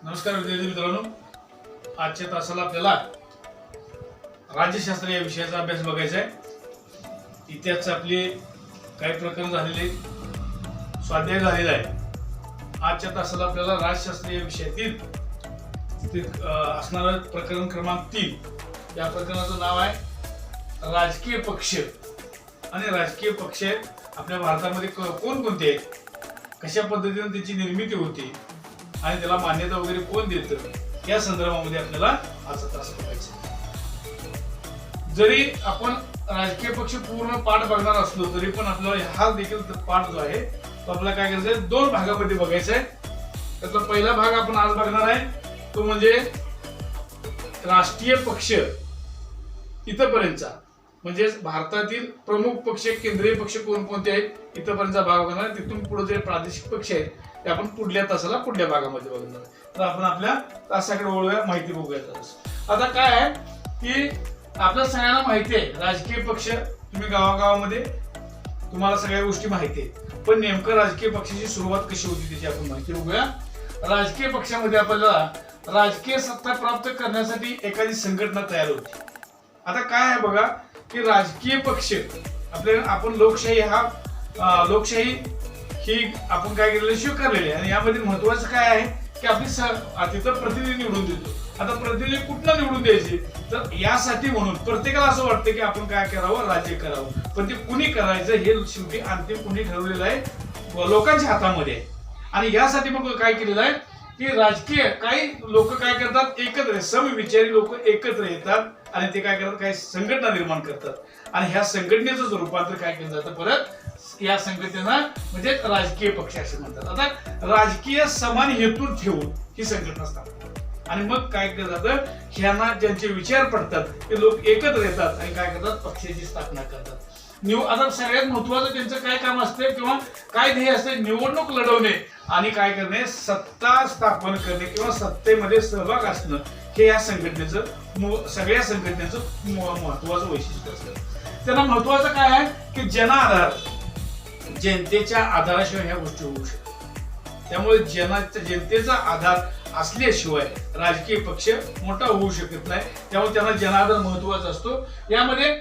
नमस्कार विद्यार्थी मित्रांनो, आजच्या तासाला आपल्याला राज्यशास्त्र या विषयाचा अभ्यास बघायचा आहे। इतिहास आपले काही प्रकरण झालेले स्वाध्याय झालेला आहे। आजच्या तासाला आपल्याला राज्यशास्त्र या विषयातील असणारं प्रकरण क्रमांक 3 या प्रकरणाचं नाव आहे राजकीय पक्ष। आणि राजकीय पक्ष आपल्या भारतामध्ये कोणकोणते आहेत, कशा पद्धतीने त्याची निर्मिती होती आणि त्याला मान्यता वगैरे कोण देतं या संदर्भामध्ये आपल्याला आजचा तास बघायचा। जरी आपण राजकीय पक्ष पूर्ण पाठ बघणार असलो तरी पण आपल्याला हा देखील पाठ जो आहे तो आपल्याला काय करायचा आहे, 2 भागामध्ये बघायचा आहे। त्यातला पहिला भाग आपण आज बघणार आहे तो म्हणजे राष्ट्रीय पक्ष इथपर्यंतचा, म्हणजे भारतातील प्रमुख पक्ष केंद्रीय पक्ष कोणकोणते आहेत इथपर्यंतचा भाग बघणार आहे। तिथून पुढे जे प्रादेशिक पक्ष आहेत ते आपण पुढल्या तासाला पुढल्या भागामध्ये बघणार आहे। तर आपण आपल्या तासाकडे वळूया, माहिती बघूया। आता काय आहे की आपल्या सगळ्यांना माहिती आहे राजकीय पक्ष, तुम्ही गावागावामध्ये तुम्हाला सगळ्या गोष्टी माहिती आहेत, पण नेमकं राजकीय पक्षाची सुरुवात कशी होती त्याची आपण माहिती बघूया। राजकीय पक्षामध्ये आपल्याला राजकीय सत्ता प्राप्त करण्यासाठी एखादी संघटना तयार होती। आता काय आहे बघा की राजकीय पक्ष आपण लोकशाही ही आपण काय केलेलं स्वीकारलेली आहे। आणि यामध्ये महत्वाचं काय आहे की आपली तिथं प्रतिनिधी निवडून देतो। आता प्रतिनिधी कुठला निवडून द्यायचे, तर यासाठी म्हणून प्रत्येकाला असं वाटतं की आपण काय करावं, राज्य करावं, पण ते कुणी करायचं हे शेवटी अंतिम कुणी ठरवलेलं आहे, लोकांच्या हातामध्ये आहे। आणि यासाठी मग काय केलेलं आहे की राजकीय काही लोक काय करतात, एकत्र समविचारी लोक एकत्र येतात आणि ते काय करतात, काही संघटना निर्माण करतात आणि ह्या संघटनेचं रूपांतर काय केलं जातं, परत या संघटनेला म्हणजे राजकीय पक्ष असे म्हणतात। आता राजकीय समान हेतू ठेवून ही संघटना स्थापन आणि मग काय केलं जातं, ह्यांना ज्यांचे विचार पडतात ते लोक एकत्र येतात आणि काय करतात, पक्षाची स्थापना करतात। आता सगळ्यात महत्वाचं त्यांचं काय काम असते किंवा काय ध्येय असते, निवडणूक लढवणे आणि काय करणे, सत्ता स्थापन करणे किंवा सत्तेमध्ये सहभाग असणं हे या संघटनेचं सगळ्या संघटनेचं महत्वाचं वैशिष्ट्य असतं। त्यांना महत्वाचं काय आहे की जनाधार, जनतेच्या आधाराशिवाय ह्या गोष्टी होऊ शकतात। त्यामुळे जनतेचा आधार असल्याशिवाय राजकीय पक्ष मोठा होऊ शकत नाही। त्यामुळे त्यांना जनाधार महत्वाचा असतो। यामध्ये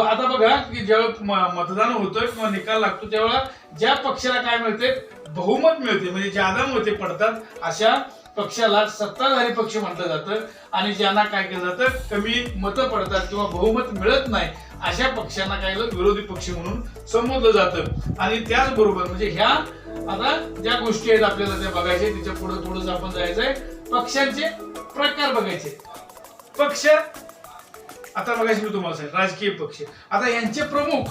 आता बघा की जेव्हा मतदान होतं किंवा निकाल लागतो त्यावेळेला ज्या पक्षाला काय मिळते, बहुमत मिळते, म्हणजे ज्यादा मते पडतात अशा पक्षाला सत्ताधारी पक्ष म्हटलं जातं। आणि ज्यांना काय केलं जातं, कमी मतं पडतात किंवा बहुमत मिळत नाही अशा पक्षांना काय विरोधी पक्ष म्हणून संबोधलं जातं। आणि त्याचबरोबर म्हणजे ह्या आता ज्या गोष्टी आहेत आपल्याला त्या बघायच्या, त्याच्या पुढे थोडंसं आपण जायचंय, पक्षांचे प्रकार बघायचे। पक्ष आता बघायचे मी तुम्हाला सांगितलं राजकीय पक्ष। आता यांचे प्रमुख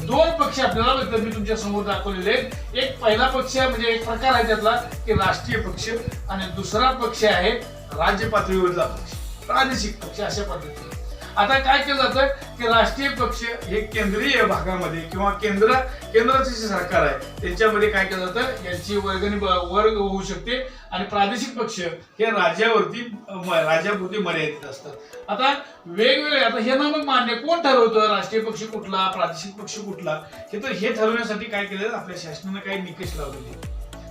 2 पक्ष आपल्याला मी तुमच्या समोर दाखवलेले आहेत। एक पहिला पक्ष म्हणजे एक प्रकार आहे त्यातला की राष्ट्रीय पक्ष आणि दुसरा पक्ष आहे राज्य पातळीवरचा पक्ष, प्रादेशिक पक्ष अशा पद्धतीने। आता काय केलं जातं की राष्ट्रीय पक्ष हे केंद्रीय भागामध्ये किंवा केंद्राचे जे सरकार आहे त्यांच्यामध्ये काय केलं जातं, यांची वर्ग होऊ शकते। आणि प्रादेशिक पक्ष हे राज्यापुरती मर्यादित असतात। आता वेगवेगळे आता हे ना मग मान्य कोण ठरवतं, राष्ट्रीय पक्ष कुठला, प्रादेशिक पक्ष कुठला, हे ठरवण्यासाठी काय केलं, आपल्या शासनाने काही निकष लावलेले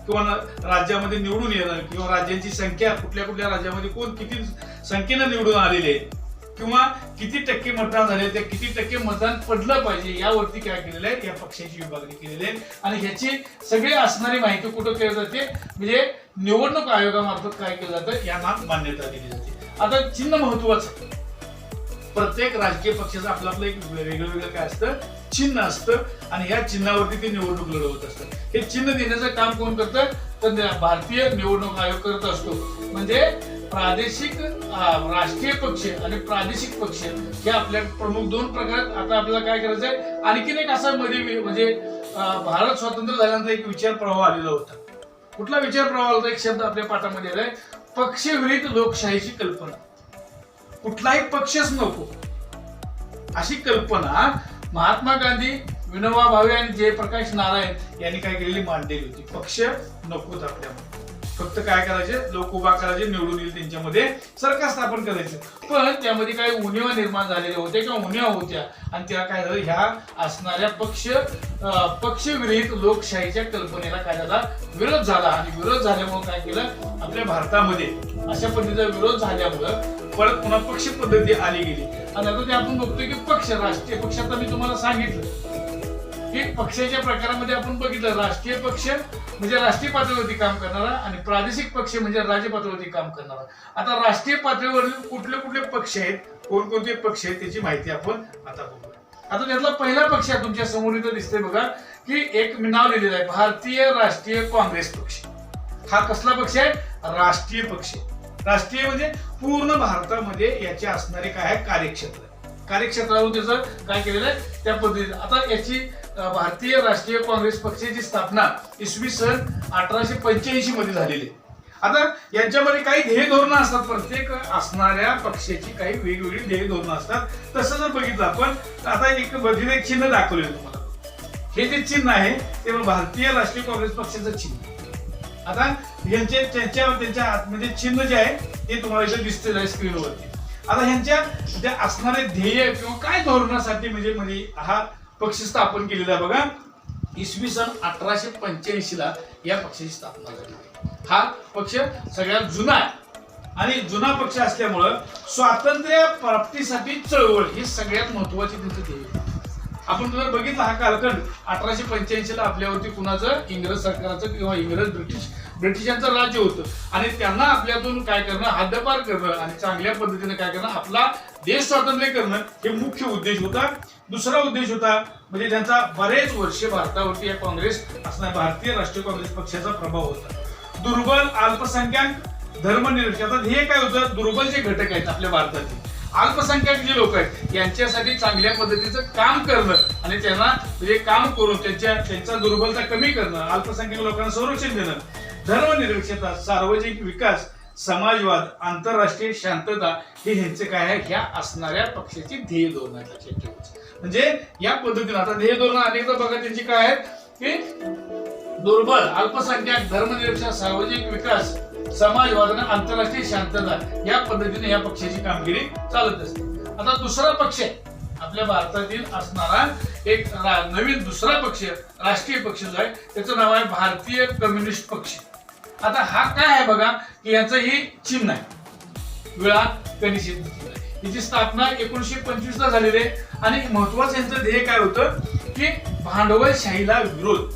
किंवा राज्यामध्ये निवडून येणं किंवा राज्यांची संख्या कुठल्या राज्यामध्ये कोण किती संख्येने निवडून आलेले आहेत किंवा किती टक्के मतदान झाले, ते किती टक्के मतदान पडलं पाहिजे यावरती काय केलेलं आहे, या पक्षाची विभागणी केलेली आहे। आणि ह्याची सगळी असणारी माहिती कुठं केली जाते, म्हणजे निवडणूक आयोगामार्फत काय केलं जातं, यांना मान्यता दिली जाते। आता चिन्ह महत्वाचं, प्रत्येक राजकीय पक्षाचं आपलं एक वेगळं काय असतं, चिन्ह असतं आणि या चिन्हावरती ते निवडणूक लढवत असतात। हे चिन्ह देण्याचं काम कोण करतं, तर भारतीय निवडणूक आयोग करत असतो। म्हणजे राष्ट्रीय पक्ष आणि प्रादेशिक पक्ष हे आपल्या प्रमुख 2 प्रकार। आता आपल्याला काय करायचंय, आणखीन एक असा मध्ये म्हणजे भारत स्वतंत्र झाल्यानंतर एक विचार प्रवाह आलेला होता। कुठला विचार प्रवाह होता, एक शब्द आपल्या पाठामध्ये आलाय, पक्षविरहित लोकशाहीची कल्पना। कुठलाही पक्षच नको अशी कल्पना महात्मा गांधी, विनोबा भावे आणि जयप्रकाश नारायण यांनी काय केलेली मांडलेली होती। पक्ष नकोत आपल्यामध्ये, फक्त काय करायचे, लोक उभा करायचे, निवडून येईल त्यांच्यामध्ये सरकार स्थापन करायचं. पण त्यामध्ये काही उणिवा निर्माण झालेल्या होत्या किंवा उणिवा होत्या आणि त्या काय झालं, ह्या असणाऱ्या पक्षविरहित लोकशाहीच्या कल्पनेला काय झाला, विरोध झाला. आणि विरोध झाल्यामुळे काय केलं, आपल्या भारतामध्ये अशा पद्धतीचा विरोध झाल्यामुळं परत पुन्हा पक्ष पद्धती आली गेली. आणि आता ते आपण बघतोय की पक्ष, राष्ट्रीय पक्ष, आता मी तुम्हाला सांगितलं की पक्षाच्या प्रकारामध्ये आपण बघितलं, राष्ट्रीय पक्ष म्हणजे राष्ट्रीय पातळीवरती काम करणारा आणि प्रादेशिक पक्ष म्हणजे राज्य पातळीवरती काम करणारा. आता राष्ट्रीय पातळीवरील कुठले कुठले पक्ष आहेत, कोणकोणते पक्ष आहेत त्याची माहिती आपण आता बघू. आता त्यातला पहिला पक्ष तुमच्या समोर इथं दिसतोय बघा की एक नाव लिहिलेलं आहे, भारतीय राष्ट्रीय काँग्रेस पक्ष. हा कसला पक्ष आहे, राष्ट्रीय पक्ष. राष्ट्रीय म्हणजे पूर्ण भारतामध्ये याचे असणारे काय आहे, कार्यक्षेत्र. कार्यक्षेत्रावर त्याचं काय केलेलं आहे त्या पद्धतीने. आता याची भारतीय राष्ट्रीय काँग्रेस पक्षाची स्थापना इसवी सन 1885 मध्ये झालेली. आता यांच्यामध्ये काही ध्येय धोरणं असतात, प्रत्येक असणाऱ्या पक्षाची काही वेगवेगळी ध्येय धोरणं असतात. तसं जर बघितलं आपण, आता एक चिन्ह दाखवलेलं तुम्हाला, हे जे चिन्ह आहे ते भारतीय राष्ट्रीय काँग्रेस पक्षाचं चिन्ह. आता त्यांच्या आतमध्ये चिन्ह जे आहे ते तुम्हाला इथे दिसतेलं आहे स्क्रीनवरती. आता ह्यांच्या ज्या असणारे ध्येय किंवा काय धोरणासाठी म्हणजे हा पक्ष स्थापन केलेला आहे बघा, इसवी सन 1885 ला या पक्षाची स्थापना झाली. हा पक्ष सगळ्यात जुना आहे आणि जुना पक्ष असल्यामुळं स्वातंत्र्य प्राप्तीसाठी चळवळ ही सगळ्यात महत्वाची त्यांचं ध्येय. आपण जर बघितलं हा कालखंड 1885 ला आपल्यावरती कुणाचं, इंग्रज सरकारचं किंवा ब्रिटिशांचं राज्य होतं आणि त्यांना आपल्यातून काय करणं, हद्दपार करणं आणि चांगल्या पद्धतीने काय करणं, आपला देश स्वातंत्र्य करणं हे मुख्य उद्देश होता. दुसरा उद्देश होता म्हणजे त्यांचा बरेच वर्ष भारतावरती या काँग्रेस असणाऱ्या भारतीय राष्ट्रीय काँग्रेस पक्षाचा प्रभाव होता. दुर्बल, अल्पसंख्याक, धर्मनिरपेक्ष. ध्येय काय होतं, दुर्बल जे घटक आहेत आपल्या भारतातील, अल्पसंख्याक जे लोक आहेत यांच्यासाठी चांगल्या पद्धतीचं काम करणं आणि त्यांना म्हणजे काम करून त्यांचा दुर्बलता कमी करणं, अल्पसंख्याक लोकांना संरक्षण देणं, धर्मनिरपेक्षता, सार्वजनिक विकास, समाजवाद, आंतरराष्ट्रीय शांतता हे ह्यांचे काय आहे, ह्या असणाऱ्या पक्षाची ध्येय धोरण आहेत. म्हणजे या पद्धतीने आता ध्येय धोरण अनेकदा बघा त्यांची काय आहेत की दुर्बल, अल्पसंख्याक, धर्मनिरपेक्ष, सार्वजनिक विकास, समाजवाद आणि आंतरराष्ट्रीय शांतता या पद्धतीने या पक्षाची कामगिरी चालत असते. आता दुसरा पक्ष आपल्या भारतातील असणारा एक नवीन दुसरा पक्ष, राष्ट्रीय पक्ष जो आहे त्याचं नाव आहे भारतीय कम्युनिस्ट पक्ष. आता हा काय आहे बघा की याचं हे चिन्ह आहे, विळा कनिष्ठ. याची स्थापना 1925 ला झालेली आहे आणि महत्वाचं यांचं ध्येय काय होतं की भांडवलशाहीला विरोध.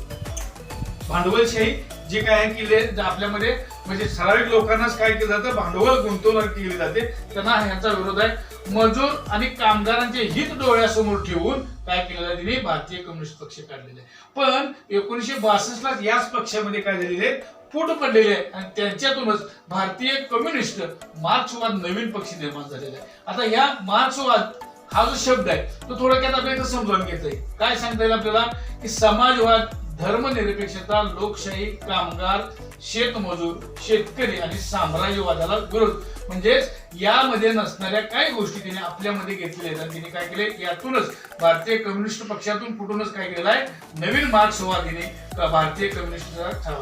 भांडवलशाही जे काय केले आपल्यामध्ये म्हणजे ठराविक लोकांनाच काय केलं जातं, भांडवल गुंतवणूक केली जाते, त्यांना ह्यांचा विरोध आहे. मजूर आणि कामगारांचे हित डोळ्यासमोर ठेवून काय केलेलं आहे, तिने भारतीय कम्युनिस्ट पक्ष काढलेला आहे. पण 1962 ला याच पक्षामध्ये काय झालेले फूट पडलेले आहे आणि त्यांच्यातूनच भारतीय कम्युनिस्ट मार्क्सवाद नवीन पक्ष निर्माण झालेला आहे. आता या मार्क्सवाद हा जो शब्द आहे तो थोडक्यात आपल्याला समजावून घ्यायचा आहे. काय सांगता येईल आपल्याला की समाजवाद, धर्मनिरपेक्षता, लोकशाही, कामगार, शेतमजूर, शेतकरी आणि साम्राज्यवादाला विरोध. म्हणजेच यामध्ये नसणाऱ्या काही गोष्टी तिने आपल्यामध्ये घेतलेल्या आहेत. तिने काय केले, यातूनच भारतीय कम्युनिस्ट पक्षातून फुटूनच काय केलेलं आहे, नवीन मार्क्सवादीने भारतीय कम्युनिस्ट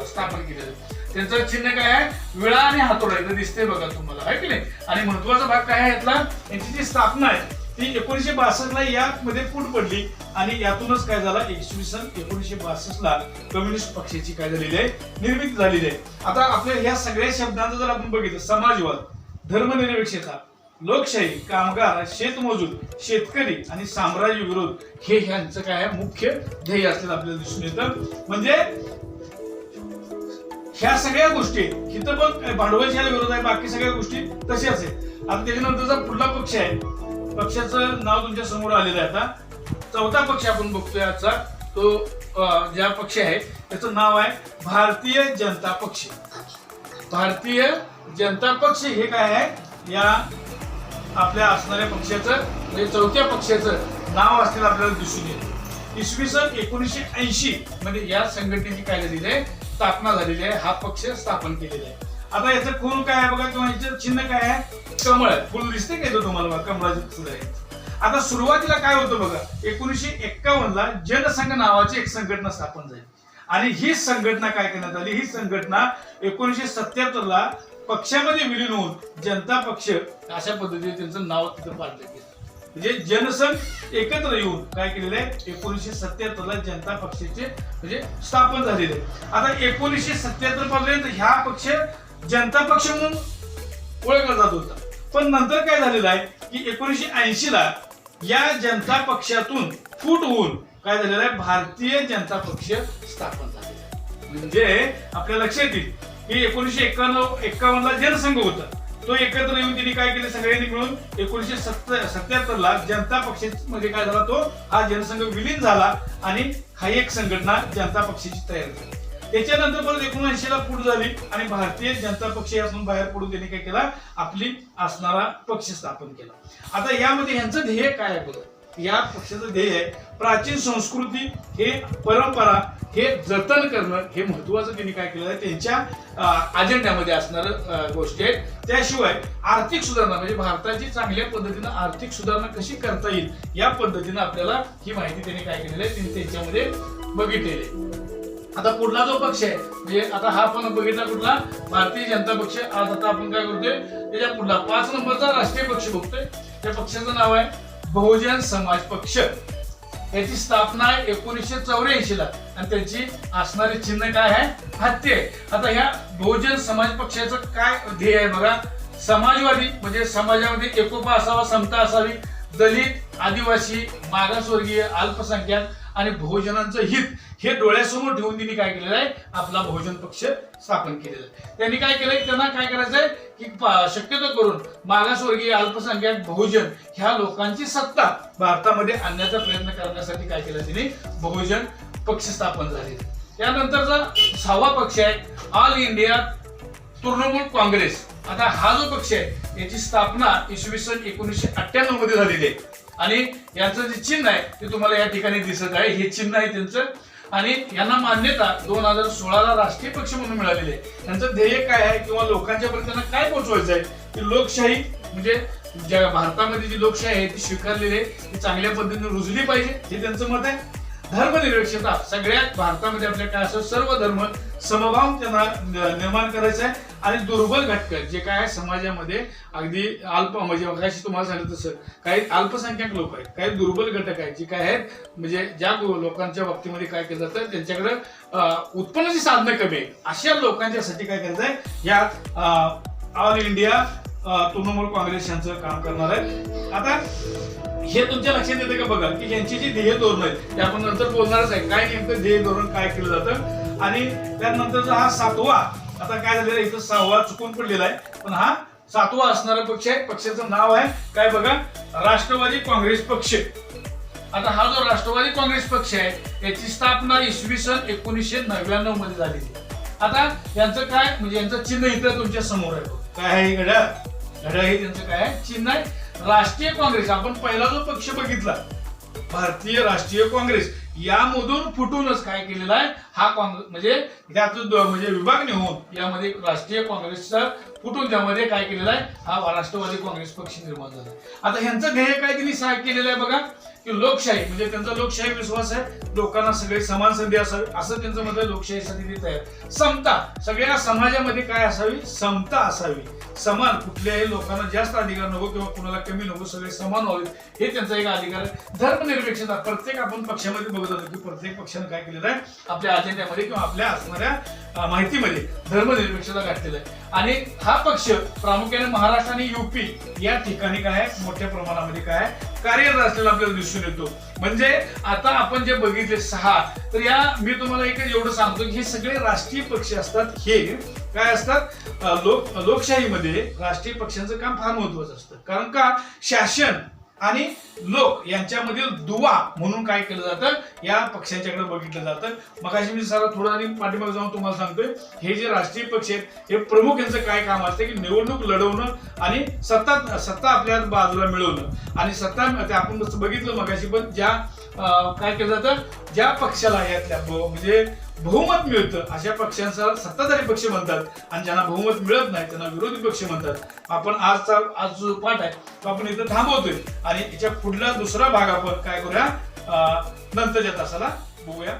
स्थापन केलेलं आहे. त्यांचं चिन्ह काय आहे, विळा आणि हातोडा इथं दिसते बघा तुम्हाला, आहे की नाही. आणि महत्वाचा भाग काय आहे यातला, यांची जी स्थापना आहे ती 1962 ला यामध्ये फूट पडली आणि यातूनच काय झालं, इसवी सन 1962 ला कम्युनिस्ट पक्षाची काय झालेली आहे, निर्मिती झालेली आहे. आता आपल्या या सगळ्या शब्दांचं जर आपण बघितलं, समाजवाद, धर्मनिरपेक्षता, लोकशाही, कामगार, शेतमजूर, शेतकरी आणि साम्राज्य विरोध हे ह्यांचं काय आहे मुख्य ध्येय असलेलं आपल्याला दिसून येतं. म्हणजे ह्या सगळ्या गोष्टी इथं पण भांडवलशाहीला विरोध आहे, बाकी सगळ्या गोष्टी तशाच आहेत. आता त्याच्यानंतरचा पुढला पक्ष आहे, पक्षाचं नाव तुमच्या समोर आलेलं आहे. आता चौथा पक्ष आपण बघतोय आजचा, तो ज्या पक्ष आहे त्याचं नाव आहे भारतीय जनता पक्ष. भारतीय जनता पक्ष हे काय आहे, या आपल्या असणाऱ्या पक्षाचं म्हणजे चौथ्या पक्षाचं नाव असलेलं आपल्याला दिसून येतं. इसवी सन 1980 मध्ये या संघटनेची काय झालेली आहे, स्थापना झालेली आहे. हा पक्ष स्थापन केलेला आहे. आता याचं खून काय आहे बघा, किंवा याचं चिन्ह काय आहे, कमळ आहे. फुल दिसते का येतो तुम्हाला बघा, कमळाचं फुल आहे. आता सुरुवातीला काय होतं बघा, 1951 ला जनसंघ नावाची एक संघटना स्थापन झाली आणि ही संघटना काय करण्यात आली, ही संघटना 1977 ला पक्षामध्ये विलीन होऊन जनता पक्ष अशा पद्धतीने त्यांचं नाव तिथं पाडलं गेलं. म्हणजे जनसंघ एकत्र येऊन काय केलेलं आहे, 1977 ला जनता पक्षाचे म्हणजे स्थापन झालेले आहे. आता 1977 पर्यंत ह्या पक्ष जनता पक्ष म्हणून ओळखला जात होता. पण नंतर काय झालेलं आहे की 1980 ला या जनता पक्षातून फूट होऊन काय झालेलं आहे, भारतीय जनता पक्ष स्थापन झालेला आहे. म्हणजे आपल्या लक्षात येईल की 1951 ला जनसंघ होता, तो एकत्र येऊन त्यांनी काय केले, सगळ्यांनी मिळून 1977 ला जनता पक्षामध्ये काय झाला, तो हा जनसंघ विलीन झाला आणि हा एक संघटना जनता पक्षाची तयार झाली. त्याच्यानंतर परत 1979 ला फूट झाली आणि भारतीय जनता पक्ष यातून बाहेर पडून त्यांनी काय केला, आपली असणारा पक्ष स्थापन केला. आता यामध्ये यांचं ध्येय काय आहे बघा, या पक्षाचं ध्येय आहे प्राचीन संस्कृती हे परंपरा हे जतन करणं, हे महत्वाचं त्यांनी काय केलं आहे, त्यांच्या अजेंड्यामध्ये असणारं गोष्टी आहेत. त्याशिवाय आर्थिक सुधारणा म्हणजे भारताची चांगल्या पद्धतीनं आर्थिक सुधारणा कशी करता येईल या पद्धतीनं आपल्याला ही माहिती त्यांनी काय केलेली आहे, त्यांनी त्यांच्यामध्ये बघितलेली आहे. आता पुढला जो पक्ष आहे म्हणजे आता हा आपण बघितला कुठला, भारतीय जनता पक्ष. आज आता आपण काय करतोय, त्याच्या पुढला 5 नंबरचा राष्ट्रीय पक्ष बघतोय. त्या पक्षाचं नाव आहे बहुजन समाज पक्ष. याची स्थापना आहे 1984 ला आणि त्याची असणारे चिन्ह काय आहे, हत्ती आहे. आता ह्या बहुजन समाज पक्षाचं काय ध्येय आहे बघा, समाजवादी म्हणजे समाजामध्ये एकोपा असावा, समता असावी, दलित, आदिवासी, मागासवर्गीय, अल्पसंख्याक आणि बहुजनांचं हित हे डोळ्यासमोर ठेवून त्यांनी काय केलेलं आहे, आपला बहुजन पक्ष स्थापन केलेला आहे. त्यांनी काय केलंय, त्यांना काय करायचंय की शक्यतो करून मागासवर्गीय, अल्पसंख्याक, बहुजन ह्या लोकांची सत्ता भारतामध्ये आणण्याचा प्रयत्न करण्यासाठी काय केलं, त्यांनी बहुजन पक्ष स्थापन झाले. त्यानंतरचा 6वा पक्ष आहे ऑल इंडिया तृणमूल काँग्रेस. आता हा जो पक्ष आहे याची स्थापना इसवी सन 1998 मध्ये झालेली आहे आणि यांचं जे चिन्ह आहे ते तुम्हाला या ठिकाणी दिसत आहे, हे चिन्ह आहे त्यांचं. आणि यांना मान्यता 2016 ला राष्ट्रीय पक्ष म्हणून मिळालेली आहे. त्यांचं ध्येय काय आहे किंवा लोकांच्या पर्यंत त्यांना काय पोहोचवायचं आहे की लोकशाही म्हणजे ज्या भारतामध्ये जी लोकशाही आहे ती स्वीकारलेली आहे, ती चांगल्या पद्धतीने रुजली पाहिजे, हे त्यांचं मत आहे. धर्मनिरपेक्षता सगळ्यात भारतामध्ये आपल्या काय असं सर्व धर्म समभाव त्यांना निर्माण करायचा आहे आणि दुर्बल घटक जे काय आहे समाजामध्ये अगदी अल्प म्हणजे अशी तुम्हाला सांगितलं तसं काही अल्पसंख्याक लोक आहेत, काही दुर्बल घटक आहेत जे काय आहेत म्हणजे ज्या लोकांच्या बाबतीमध्ये काय केलं जातं, त्यांच्याकडे उत्पन्नाची साधनं कमी आहे, अशा लोकांच्यासाठी काय करायचं आहे, यात ऑल इंडिया तृणमूल काँग्रेस यांचं काम करणार आहे. आता हे तुमच्या लक्षात येतं का बघा की यांची जी ध्येय धोरण आहेत ते आपण नंतर बोलणारच आहे, काय नेमकं ध्येय धोरण काय केलं जातं. आणि त्यानंतरचा हा 7वा, आता काय झालेला आहे इथं 6वा चुकून पडलेला आहे, पण हा 7वा असणारा पक्ष आहे. पक्षाचं नाव आहे काय बघा, राष्ट्रवादी काँग्रेस पक्ष. आता हा जो राष्ट्रवादी काँग्रेस पक्ष आहे याची स्थापना इसवी सन 1999 मध्ये झालेली. आता यांचं काय म्हणजे यांचं चिन्ह इथं तुमच्या समोर आहे, काय आहे, घड्याळ. घड्याळ हे त्यांचं काय आहे, चिन्ह आहे. राष्ट्रीय काँग्रेस आपण पहिला जो पक्ष बघितला भारतीय राष्ट्रीय काँग्रेस यामधून फुटूनच काय केलेला आहे, हा काँग्रेस म्हणजे त्यातून म्हणजे विभागणी होऊन यामध्ये राष्ट्रीय काँग्रेसचा फुटून त्यामध्ये काय केलेला आहे, हा राष्ट्रवादी काँग्रेस पक्ष निर्माण झाला. आता ह्यांचं ध्येय काय त्यांनी केलेलं आहे बघा की लोकशाही म्हणजे त्यांचा लोकशाही विश्वास आहे, लोकांना सगळे समान संधी असावी असं त्यांचं मत आहे. लोकशाहीसाठी ते तयार. समता सगळ्या समाजामध्ये काय असावी, समता असावी, समान, कुठल्याही लोकांना जास्त अधिकार नको किंवा कुणाला कमी नको, सगळे समान व्हावे हे त्यांचा एक अधिकार आहे. धर्मनिरपेक्षता प्रत्येक आपण पक्षामध्ये बघत होतो की प्रत्येक पक्षाने काय केलेलं आहे आपल्या अजेंड्यामध्ये किंवा आपल्या असणाऱ्या माहितीमध्ये धर्मनिरपेक्षता घातलेलं आहे. आणि हा पक्ष प्रामुख्याने महाराष्ट्र आणि युपी या ठिकाणी काय आहे मोठ्या प्रमाणामध्ये काय कार्यरत असलेला आपल्याला दिसून येतो. म्हणजे आता आपण जे बघितले 6 तर या मी तुम्हाला एकच एवढं सांगतो की हे सगळे राष्ट्रीय पक्ष असतात. हे काय असतात, लोकशाहीमध्ये राष्ट्रीय पक्षांचं काम फार महत्वाचं असतं, कारण का शासन आणि लोक यांच्यामधील दुवा म्हणून काय केलं जातं, या पक्षांच्याकडे बघितलं जातं. मगाशी मी सारा थोडं आणि पाठीमागे जाऊन तुम्हाला सांगतोय हे जे राष्ट्रीय पक्ष आहेत हे प्रमुख यांचं काय काम असतं की निवडणूक लढवणं आणि सत्ता आपल्या बाजूला मिळवणं आणि सत्ता आपण बघितलं मगाशी पण ज्या काय केलं जातं, ज्या पक्षाला यातल्या म्हणजे बहुमत मिळतं अशा पक्षांचा सत्ताधारी पक्ष म्हणतात आणि ज्यांना बहुमत मिळत नाही त्यांना विरोधी पक्ष म्हणतात. आपण आज जो पाठ आहे तो आपण इथं थांबवतोय आणि याच्या पुढला दुसरा भाग आपण काय करूया नंतरच्या तासाला बघूया.